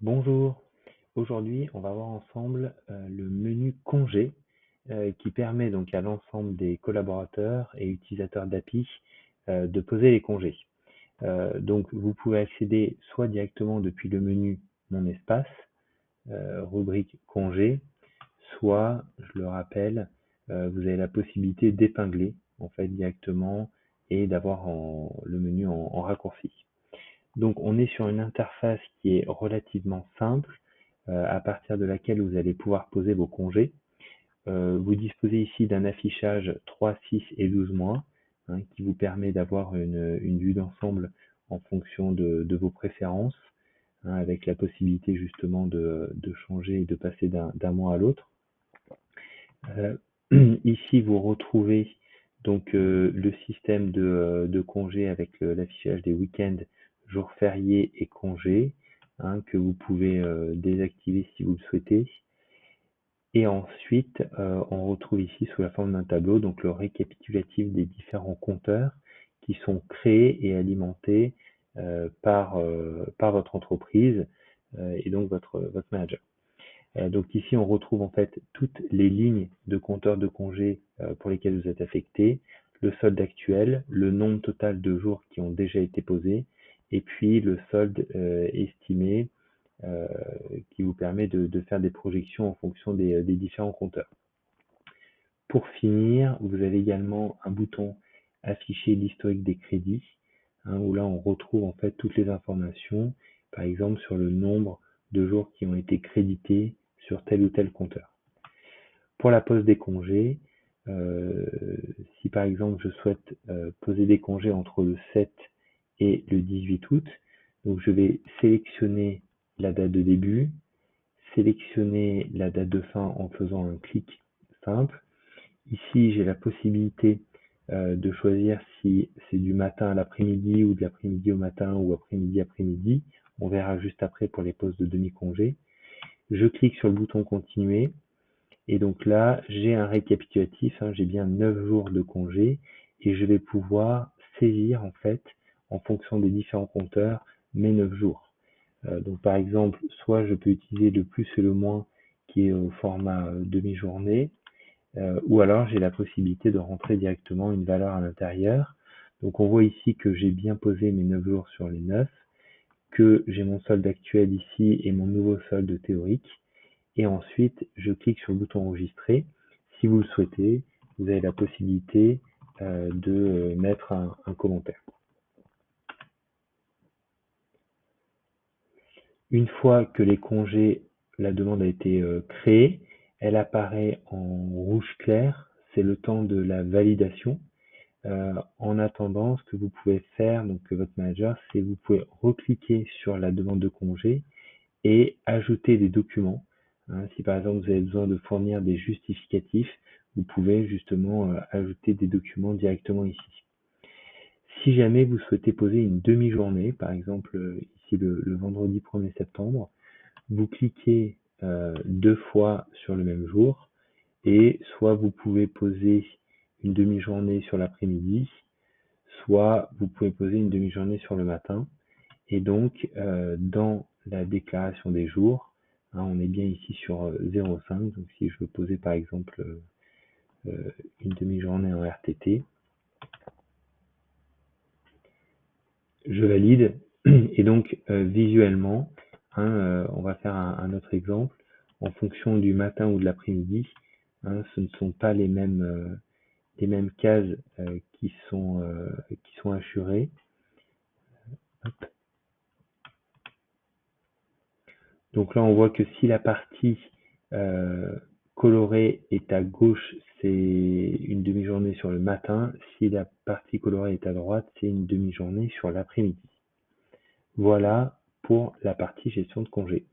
Bonjour, aujourd'hui on va voir ensemble le menu congé qui permet donc à l'ensemble des collaborateurs et utilisateurs d'API de poser les congés. Donc vous pouvez accéder soit directement depuis le menu Mon espace, rubrique congé, soit, je le rappelle, vous avez la possibilité d'épingler en fait directement et d'avoir le menu en raccourci. Donc on est sur une interface qui est relativement simple, à partir de laquelle vous allez pouvoir poser vos congés. Vous disposez ici d'un affichage 3, 6 et 12 mois, hein, qui vous permet d'avoir une vue d'ensemble en fonction de vos préférences, hein, avec la possibilité justement de changer et de passer d'un mois à l'autre. Ici, vous retrouvez donc le système de congés avec l'affichage des week-ends, jours fériés et congés, hein, que vous pouvez désactiver si vous le souhaitez. Et ensuite, on retrouve ici sous la forme d'un tableau donc le récapitulatif des différents compteurs qui sont créés et alimentés par votre entreprise et donc votre manager. Donc ici, on retrouve en fait toutes les lignes de compteurs de congés pour lesquels vous êtes affecté, le solde actuel, le nombre total de jours qui ont déjà été posés, et puis le solde estimé euh, qui vous permet de faire des projections en fonction des différents compteurs. Pour finir, vous avez également un bouton afficher l'historique des crédits, hein, où là on retrouve en fait toutes les informations, par exemple sur le nombre de jours qui ont été crédités sur tel ou tel compteur. Pour la pose des congés, si par exemple je souhaite poser des congés entre le 7 et le 18 août, donc je vais sélectionner la date de début, sélectionner la date de fin en faisant un clic simple. Ici, j'ai la possibilité de choisir si c'est du matin à l'après-midi ou de l'après-midi au matin ou après-midi après-midi. On verra juste après pour les pauses de demi-congé. Je clique sur le bouton continuer et donc là, j'ai un récapitulatif, hein, j'ai bien 9 jours de congé et je vais pouvoir saisir en fait, en fonction des différents compteurs, mes 9 jours. Donc par exemple, soit je peux utiliser le plus et le moins qui est au format demi-journée, ou alors j'ai la possibilité de rentrer directement une valeur à l'intérieur. Donc on voit ici que j'ai bien posé mes 9 jours sur les 9, que j'ai mon solde actuel ici et mon nouveau solde théorique. Et ensuite, je clique sur le bouton enregistrer. Si vous le souhaitez, vous avez la possibilité de mettre un commentaire. Une fois que les congés, la demande a été créée, elle apparaît en rouge clair, c'est le temps de la validation. En attendant, ce que vous pouvez faire, donc que votre manager, c'est vous pouvez recliquer sur la demande de congé et ajouter des documents. Hein, si par exemple vous avez besoin de fournir des justificatifs, vous pouvez justement ajouter des documents directement ici. Si jamais vous souhaitez poser une demi-journée, par exemple ici le vendredi 1er septembre, vous cliquez 2 fois sur le même jour et soit vous pouvez poser une demi-journée sur l'après-midi, soit vous pouvez poser une demi-journée sur le matin. Et donc, dans la déclaration des jours, hein, on est bien ici sur 0,5. Donc, si je veux poser par exemple une demi-journée en RTT, je valide. Et donc, visuellement, hein, on va faire un autre exemple. En fonction du matin ou de l'après-midi, hein, ce ne sont pas les mêmes cases qui sont assurées. Hop. Donc là, on voit que si la partie colorée est à gauche, c'est une demi-journée sur le matin. Si la partie colorée est à droite, c'est une demi-journée sur l'après-midi. Voilà pour la partie gestion de congé.